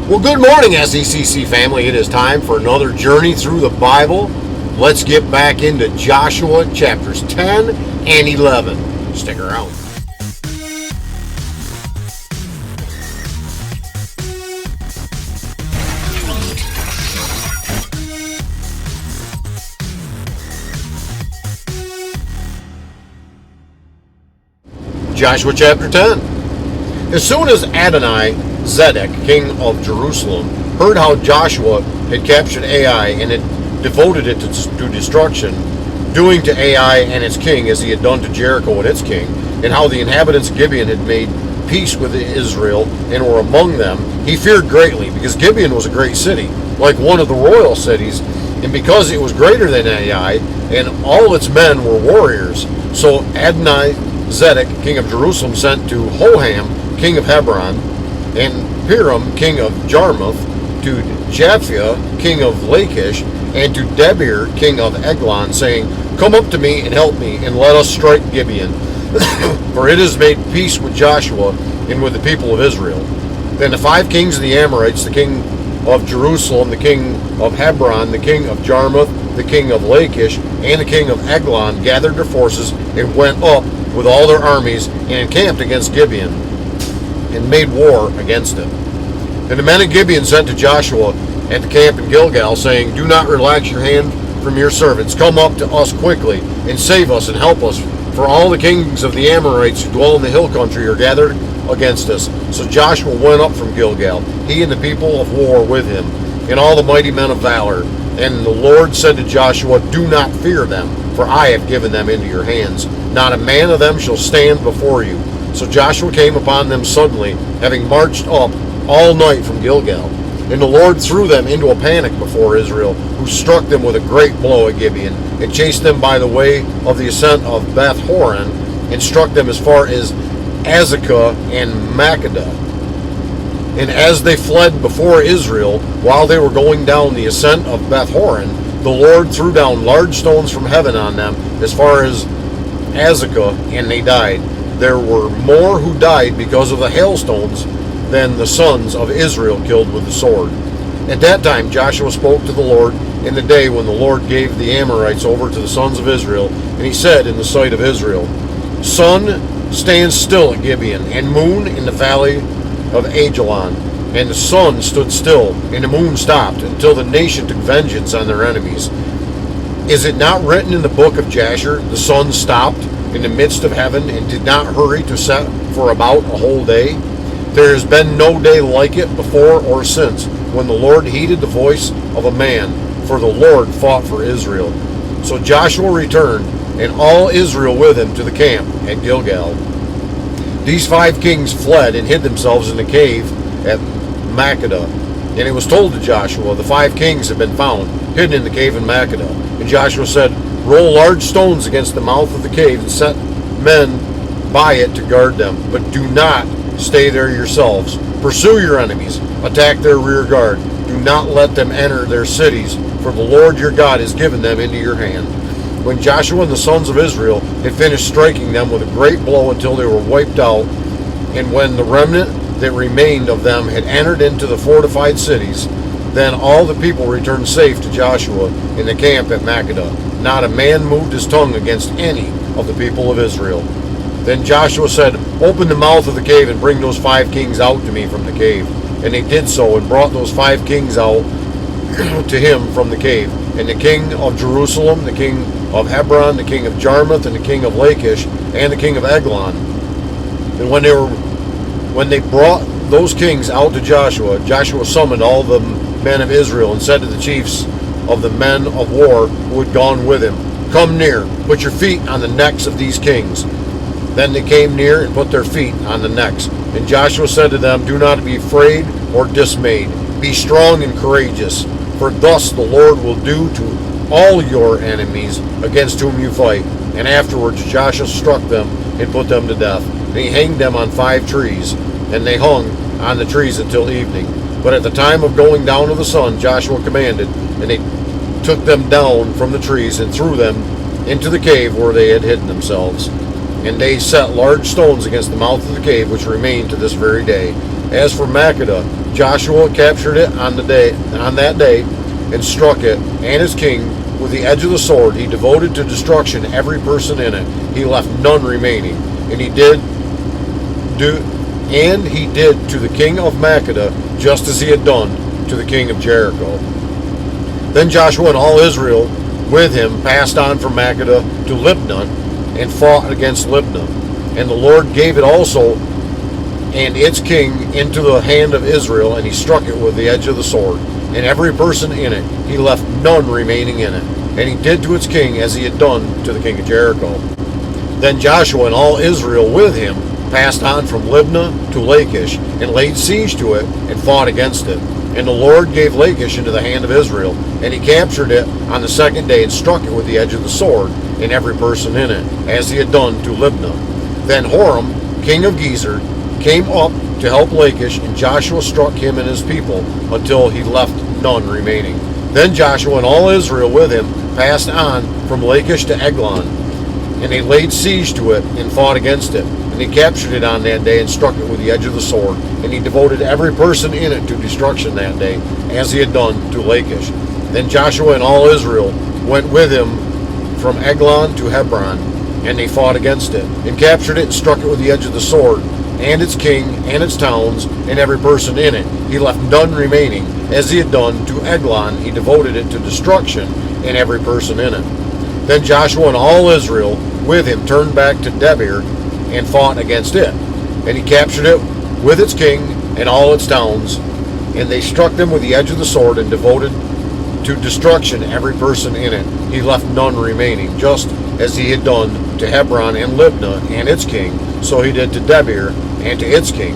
Well, good morning, SECC family. It is time for another journey through the Bible. Let's get back into Joshua chapters 10 and 11. Stick around. Joshua chapter 10. As soon as Adoni-Zedek, king of Jerusalem, heard how Joshua had captured Ai and had devoted it to destruction, doing to Ai and its king as he had done to Jericho and its king, and how the inhabitants of Gibeon had made peace with Israel and were among them, he feared greatly, because Gibeon was a great city, like one of the royal cities, and because it was greater than Ai, and all its men were warriors. So Adoni-Zedek, king of Jerusalem, sent to Hoham, king of Hebron, and Piram, king of Jarmuth, to Japhia, king of Lachish, and to Debir, king of Eglon, saying, Come up to me and help me, and let us strike Gibeon, for it has made peace with Joshua and with the people of Israel. Then the 5 kings of the Amorites, the king of Jerusalem, the king of Hebron, the king of Jarmuth, the king of Lachish, and the king of Eglon, gathered their forces and went up with all their armies and encamped against Gibeon, and made war against it. And the men of Gibeon sent to Joshua at the camp in Gilgal, saying, Do not relax your hand from your servants. Come up to us quickly, and save us and help us, for all the kings of the Amorites who dwell in the hill country are gathered against us. So Joshua went up from Gilgal, he and the people of war with him, and all the mighty men of valor. And the Lord said to Joshua, Do not fear them, for I have given them into your hands. Not a man of them shall stand before you. So Joshua came upon them suddenly, having marched up all night from Gilgal. And the Lord threw them into a panic before Israel, who struck them with a great blow at Gibeon, and chased them by the way of the ascent of Beth Horon, and struck them as far as Azekah and Makkedah. And as they fled before Israel, while they were going down the ascent of Beth Horon, the Lord threw down large stones from heaven on them, as far as Azekah, and they died. There were more who died because of the hailstones than the sons of Israel killed with the sword. At that time Joshua spoke to the Lord in the day when the Lord gave the Amorites over to the sons of Israel, and he said in the sight of Israel, Sun, stand still at Gibeon, and moon in the valley of Ajalon. And the sun stood still, and the moon stopped, until the nation took vengeance on their enemies. Is it not written in the book of Jasher, the sun stopped in the midst of heaven, and did not hurry to set for about a whole day? There has been no day like it before or since, when the Lord heeded the voice of a man, for the Lord fought for Israel. So Joshua returned, and all Israel with him, to the camp at Gilgal. These 5 kings fled and hid themselves in the cave at Makkedah. And it was told to Joshua, The 5 kings have been found, hidden in the cave in Makkedah. And Joshua said, Roll large stones against the mouth of the cave, and set men by it to guard them. But do not stay there yourselves. Pursue your enemies. Attack their rear guard. Do not let them enter their cities, for the Lord your God has given them into your hand. When Joshua and the sons of Israel had finished striking them with a great blow until they were wiped out, and when the remnant that remained of them had entered into the fortified cities, then all the people returned safe to Joshua in the camp at Makkedah. Not a man moved his tongue against any of the people of Israel. Then Joshua said, Open the mouth of the cave and bring those 5 kings out to me from the cave. And they did so, and brought those 5 kings out to him from the cave. And the king of Jerusalem, the king of Hebron, the king of Jarmuth, and the king of Lachish, and the king of Eglon. And when they brought those kings out to Joshua, Joshua summoned all the men of Israel, and said to the chiefs of the men of war who had gone with him, Come near, put your feet on the necks of these kings. Then they came near and put their feet on the necks. And Joshua said to them, Do not be afraid or dismayed. Be strong and courageous, for thus the Lord will do to all your enemies against whom you fight. And afterwards Joshua struck them and put them to death. And he hanged them on 5 trees, and they hung on the trees until evening. But at the time of going down of the sun, Joshua commanded, and they took them down from the trees and threw them into the cave where they had hidden themselves. And they set large stones against the mouth of the cave, which remain to this very day. As for Makkedah, Joshua captured it on that day, and struck it and its king with the edge of the sword. He devoted to destruction every person in it. He left none remaining. And he did to the king of Makkedah just as he had done to the king of Jericho. Then Joshua and all Israel with him passed on from Makkedah to Libnah and fought against Libnah. And the Lord gave it also and its king into the hand of Israel, and he struck it with the edge of the sword, and every person in it. He left none remaining in it. And he did to its king as he had done to the king of Jericho. Then Joshua and all Israel with him passed on from Libnah to Lachish, and laid siege to it, and fought against it. And the Lord gave Lachish into the hand of Israel, and he captured it on the second day, and struck it with the edge of the sword, and every person in it, as he had done to Libnah. Then Horam, king of Gezer, came up to help Lachish, and Joshua struck him and his people until he left none remaining. Then Joshua and all Israel with him passed on from Lachish to Eglon, and they laid siege to it and fought against it. And he captured it on that day and struck it with the edge of the sword, and he devoted every person in it to destruction that day, as he had done to Lachish. Then Joshua and all Israel went with him from Eglon to Hebron, and they fought against it, and captured it and struck it with the edge of the sword, and its king, and its towns, and every person in it. He left none remaining, as he had done to Eglon. He devoted it to destruction, and every person in it. Then Joshua and all Israel with him turned back to Debir, and fought against it. And he captured it with its king, and all its towns, and they struck them with the edge of the sword, and devoted to destruction every person in it. He left none remaining, just as he had done to Hebron and Libnah and its king, so he did to Debir and to its king.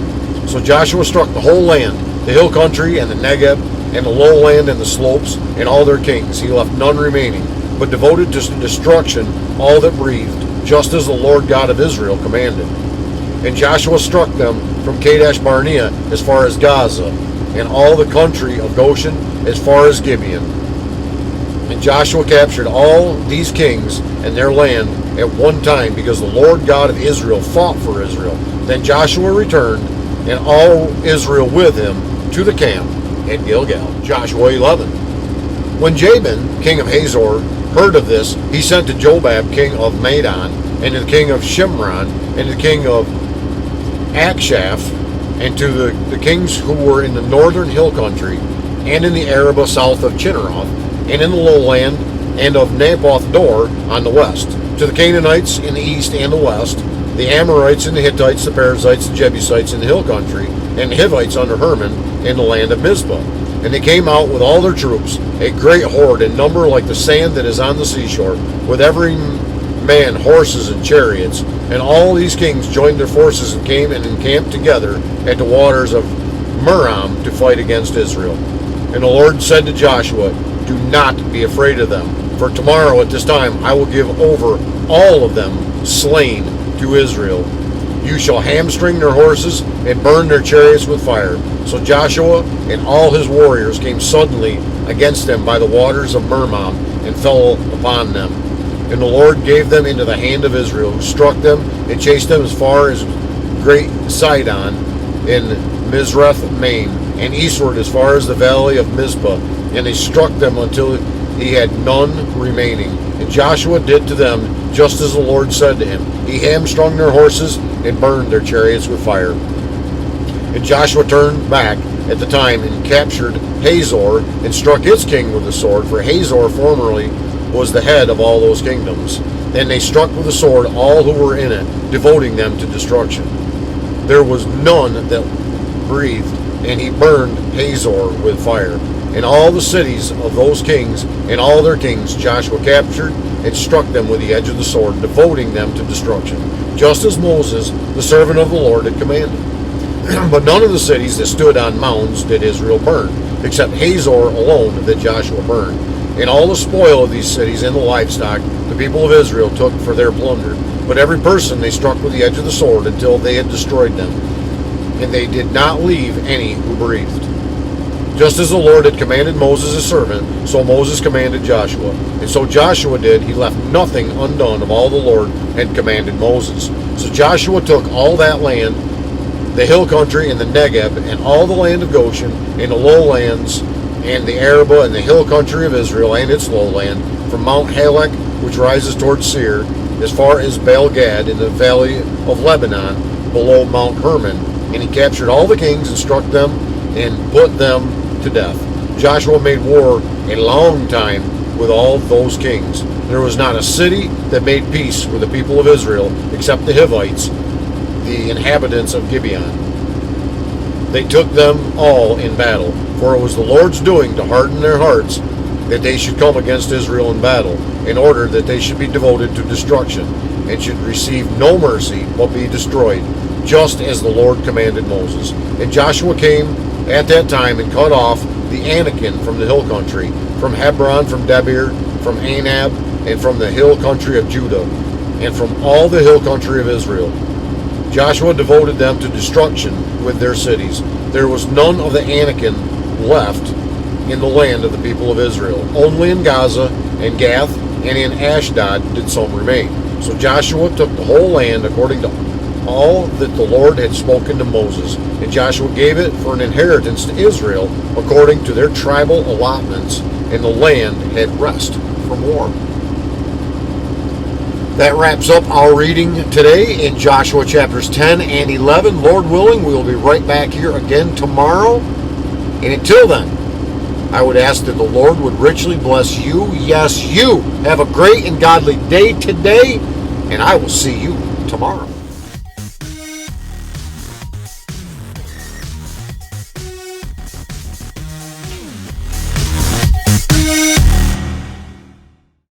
So Joshua struck the whole land, the hill country and the Negeb, and the lowland and the slopes, and all their kings. He left none remaining, but devoted to destruction all that breathed, just as the Lord God of Israel commanded. And Joshua struck them from Kadesh Barnea as far as Gaza, and all the country of Goshen as far as Gibeon. And Joshua captured all these kings and their land at one time, because the Lord God of Israel fought for Israel. Then Joshua returned, and all Israel with him, to the camp at Gilgal. Joshua 11. When Jabin, king of Hazor, heard of this, he sent to Jobab, king of Madon, and to the king of Shimron, and to the king of Akshaph, and to the kings who were in the northern hill country, and in the Arabah south of Chinneroth, and in the lowland, and of Naboth Dor on the west, to the Canaanites in the east and the west, the Amorites and the Hittites, the Perizzites, the Jebusites in the hill country, and the Hivites under Hermon in the land of Mizpah. And they came out with all their troops, a great horde in number like the sand that is on the seashore, with every man horses and chariots. And all these kings joined their forces and came and encamped together at the waters of Merom to fight against Israel. And the Lord said to Joshua, "Do not be afraid of them, for tomorrow at this time I will give over all of them slain to Israel. You shall hamstring their horses and burn their chariots with fire." So Joshua and all his warriors came suddenly against them by the waters of Merom and fell upon them. And the Lord gave them into the hand of Israel, who struck them and chased them as far as Great Sidon in Mizrath Maim, and eastward as far as the valley of Mizpah. And they struck them until he had none remaining. And Joshua did to them just as the Lord said to him. He hamstrung their horses and burned their chariots with fire. And Joshua turned back at the time and captured Hazor and struck its king with the sword, for Hazor formerly was the head of all those kingdoms. Then they struck with the sword all who were in it, devoting them to destruction. There was none that breathed, and he burned Hazor with fire. And all the cities of those kings and all their kings Joshua captured and struck them with the edge of the sword, devoting them to destruction, just as Moses, the servant of the Lord, had commanded. But none of the cities that stood on mounds did Israel burn, except Hazor alone that Joshua burned. And all the spoil of these cities and the livestock the people of Israel took for their plunder. But every person they struck with the edge of the sword until they had destroyed them. And they did not leave any who breathed. Just as the Lord had commanded Moses his servant, so Moses commanded Joshua. And so Joshua did. He left nothing undone of all the Lord had commanded Moses. So Joshua took all that land the hill country and the Negeb, and all the land of Goshen, and the lowlands, and the Arabah, and the hill country of Israel, and its lowland, from Mount Halak, which rises towards Seir, as far as Baal Gad, in the valley of Lebanon, below Mount Hermon. And he captured all the kings and struck them and put them to death. Joshua made war a long time with all those kings. There was not a city that made peace with the people of Israel except the Hivites, the inhabitants of Gibeon. They took them all in battle, for it was the Lord's doing to harden their hearts, that they should come against Israel in battle, in order that they should be devoted to destruction, and should receive no mercy, but be destroyed, just as the Lord commanded Moses. And Joshua came at that time and cut off the Anakim from the hill country, from Hebron, from Debir, from Anab, and from the hill country of Judah, and from all the hill country of Israel. Joshua devoted them to destruction with their cities. There was none of the Anakim left in the land of the people of Israel. Only in Gaza and Gath and in Ashdod did some remain. So Joshua took the whole land according to all that the Lord had spoken to Moses, and Joshua gave it for an inheritance to Israel according to their tribal allotments, and the land had rest from war. That wraps up our reading today in Joshua chapters 10 and 11. Lord willing, we will be right back here again tomorrow. And until then, I would ask that the Lord would richly bless you. Yes, you. Have a great and godly day today, and I will see you tomorrow.